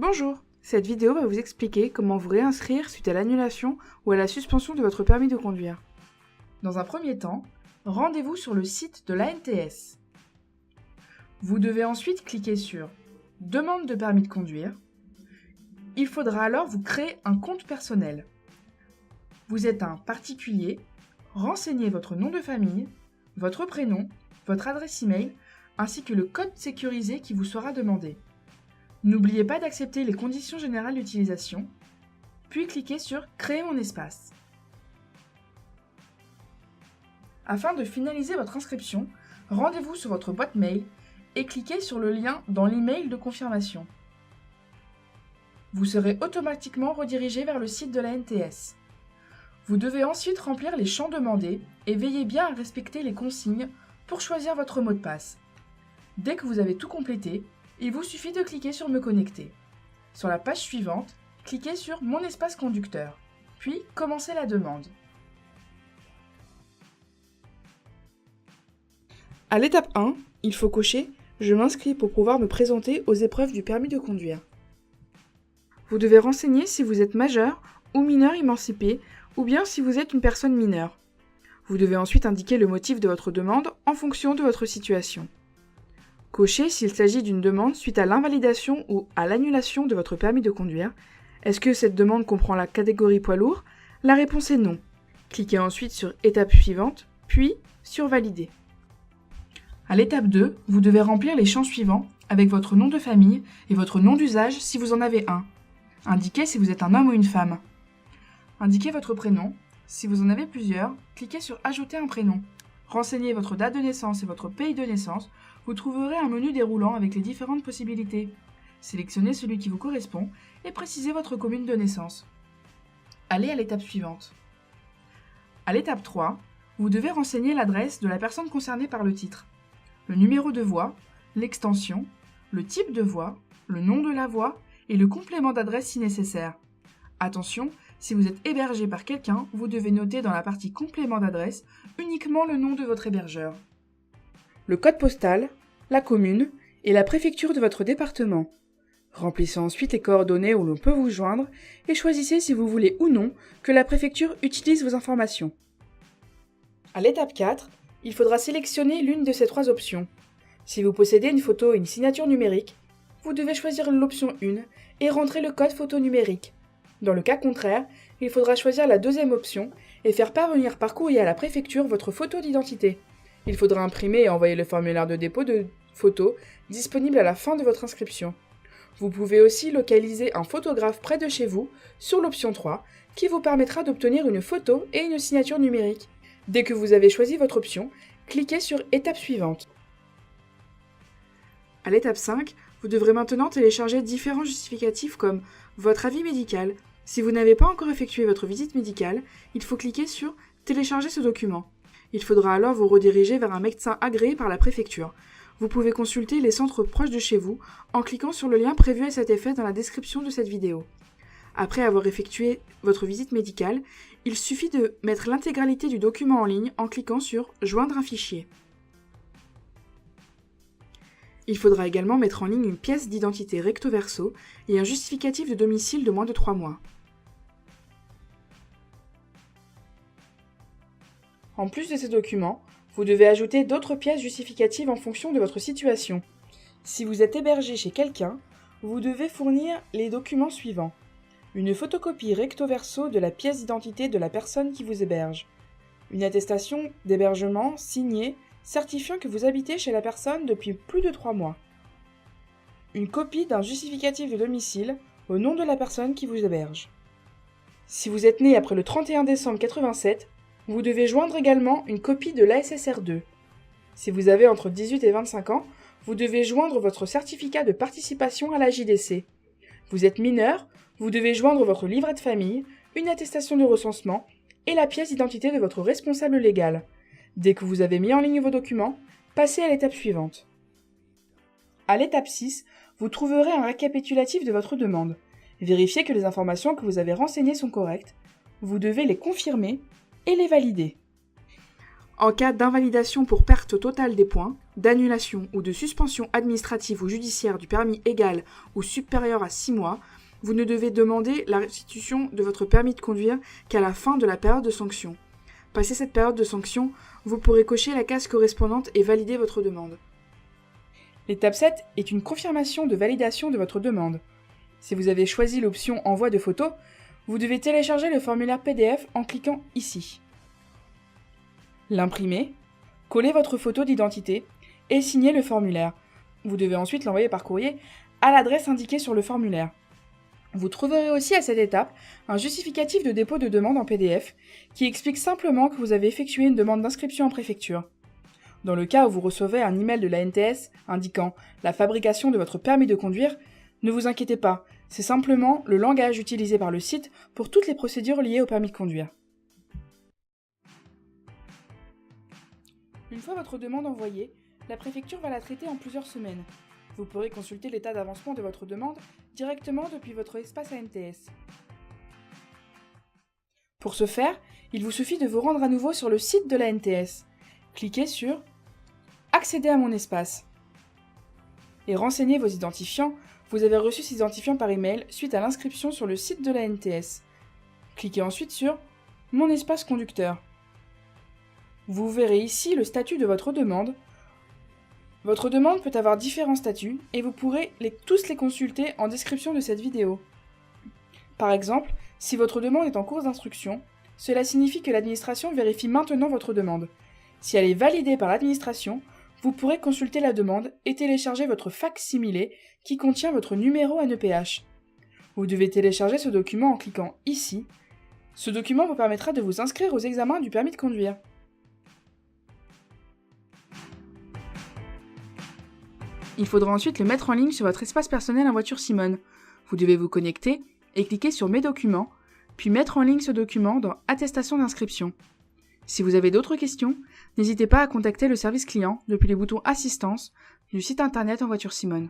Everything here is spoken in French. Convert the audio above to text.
Bonjour, cette vidéo va vous expliquer comment vous réinscrire suite à l'annulation ou à la suspension de votre permis de conduire. Dans un premier temps, rendez-vous sur le site de l'ANTS. Vous devez ensuite cliquer sur « Demande de permis de conduire ». Il faudra alors vous créer un compte personnel. Vous êtes un particulier, renseignez votre nom de famille, votre prénom, votre adresse email, ainsi que le code sécurisé qui vous sera demandé. N'oubliez pas d'accepter les conditions générales d'utilisation, puis cliquez sur « Créer mon espace ». Afin de finaliser votre inscription, rendez-vous sur votre boîte mail et cliquez sur le lien dans l'email de confirmation. Vous serez automatiquement redirigé vers le site de l'ANTS. Vous devez ensuite remplir les champs demandés et veillez bien à respecter les consignes pour choisir votre mot de passe. Dès que vous avez tout complété, il vous suffit de cliquer sur « Me connecter ». Sur la page suivante, cliquez sur « Mon espace conducteur », puis commencez la demande. À l'étape 1, il faut cocher « Je m'inscris pour pouvoir me présenter aux épreuves du permis de conduire ». Vous devez renseigner si vous êtes majeur ou mineur émancipé ou bien si vous êtes une personne mineure. Vous devez ensuite indiquer le motif de votre demande en fonction de votre situation. Cochez s'il s'agit d'une demande suite à l'invalidation ou à l'annulation de votre permis de conduire. Est-ce que cette demande comprend la catégorie poids lourd? La réponse est non. Cliquez ensuite sur « Étape suivante », puis sur « Valider ». À l'étape 2, vous devez remplir les champs suivants avec votre nom de famille et votre nom d'usage si vous en avez un. Indiquez si vous êtes un homme ou une femme. Indiquez votre prénom. Si vous en avez plusieurs, cliquez sur « Ajouter un prénom ». Renseignez votre date de naissance et votre pays de naissance. Vous trouverez un menu déroulant avec les différentes possibilités. Sélectionnez celui qui vous correspond et précisez votre commune de naissance. Allez à l'étape suivante. À l'étape 3, vous devez renseigner l'adresse de la personne concernée par le titre, le numéro de voie, l'extension, le type de voie, le nom de la voie et le complément d'adresse si nécessaire. Attention, si vous êtes hébergé par quelqu'un, vous devez noter dans la partie complément d'adresse uniquement le nom de votre hébergeur, le code postal, la commune et la préfecture de votre département. Remplissez ensuite les coordonnées où l'on peut vous joindre et choisissez si vous voulez ou non que la préfecture utilise vos informations. À l'étape 4, il faudra sélectionner l'une de ces trois options. Si vous possédez une photo et une signature numérique, vous devez choisir l'option 1 et rentrer le code photo numérique. Dans le cas contraire, il faudra choisir la deuxième option et faire parvenir par courrier à la préfecture votre photo d'identité. Il faudra imprimer et envoyer le formulaire de dépôt de photos disponible à la fin de votre inscription. Vous pouvez aussi localiser un photographe près de chez vous sur l'option 3 qui vous permettra d'obtenir une photo et une signature numérique. Dès que vous avez choisi votre option, cliquez sur « Étape suivante ». À l'étape 5, vous devrez maintenant télécharger différents justificatifs comme votre avis médical. Si vous n'avez pas encore effectué votre visite médicale, il faut cliquer sur « Télécharger ce document ». Il faudra alors vous rediriger vers un médecin agréé par la préfecture. Vous pouvez consulter les centres proches de chez vous en cliquant sur le lien prévu à cet effet dans la description de cette vidéo. Après avoir effectué votre visite médicale, il suffit de mettre l'intégralité du document en ligne en cliquant sur « Joindre un fichier ». Il faudra également mettre en ligne une pièce d'identité recto verso et un justificatif de domicile de moins de 3 mois. En plus de ces documents, vous devez ajouter d'autres pièces justificatives en fonction de votre situation. Si vous êtes hébergé chez quelqu'un, vous devez fournir les documents suivants. Une photocopie recto verso de la pièce d'identité de la personne qui vous héberge. Une attestation d'hébergement signée certifiant que vous habitez chez la personne depuis plus de 3 mois. Une copie d'un justificatif de domicile au nom de la personne qui vous héberge. Si vous êtes né après le 31 décembre 87, vous devez joindre également une copie de l'ASSR2. Si vous avez entre 18 et 25 ans, vous devez joindre votre certificat de participation à la JDC. Vous êtes mineur, vous devez joindre votre livret de famille, une attestation de recensement et la pièce d'identité de votre responsable légal. Dès que vous avez mis en ligne vos documents, passez à l'étape suivante. À l'étape 6, vous trouverez un récapitulatif de votre demande. Vérifiez que les informations que vous avez renseignées sont correctes. Vous devez les confirmer et les valider. En cas d'invalidation pour perte totale des points, d'annulation ou de suspension administrative ou judiciaire du permis égal ou supérieur à 6 mois, vous ne devez demander la restitution de votre permis de conduire qu'à la fin de la période de sanction. Passé cette période de sanction, vous pourrez cocher la case correspondante et valider votre demande. L'étape 7 est une confirmation de validation de votre demande. Si vous avez choisi l'option Envoi de photos, vous devez télécharger le formulaire PDF en cliquant ici. L'imprimer, coller votre photo d'identité et signer le formulaire. Vous devez ensuite l'envoyer par courrier à l'adresse indiquée sur le formulaire. Vous trouverez aussi à cette étape un justificatif de dépôt de demande en PDF qui explique simplement que vous avez effectué une demande d'inscription en préfecture. Dans le cas où vous recevez un email de l'ANTS indiquant la fabrication de votre permis de conduire, ne vous inquiétez pas, c'est simplement le langage utilisé par le site pour toutes les procédures liées au permis de conduire. Une fois votre demande envoyée, la préfecture va la traiter en plusieurs semaines. Vous pourrez consulter l'état d'avancement de votre demande directement depuis votre espace ANTS. Pour ce faire, il vous suffit de vous rendre à nouveau sur le site de l'ANTS. Cliquez sur « Accéder à mon espace » et renseignez vos identifiants. Vous avez reçu ces identifiants par email suite à l'inscription sur le site de l'ANTS. Cliquez ensuite sur « Mon espace conducteur ». Vous verrez ici le statut de votre demande. Votre demande peut avoir différents statuts et vous pourrez tous les consulter en description de cette vidéo. Par exemple, si votre demande est en cours d'instruction, cela signifie que l'administration vérifie maintenant votre demande. Si elle est validée par l'administration, vous pourrez consulter la demande et télécharger votre fac-similé qui contient votre numéro ANEPH. Vous devez télécharger ce document en cliquant ici. Ce document vous permettra de vous inscrire aux examens du permis de conduire. Il faudra ensuite le mettre en ligne sur votre espace personnel en voiture Simone. Vous devez vous connecter et cliquer sur Mes documents, puis mettre en ligne ce document dans Attestation d'inscription. Si vous avez d'autres questions, n'hésitez pas à contacter le service client depuis les boutons Assistance du site internet en voiture Simone.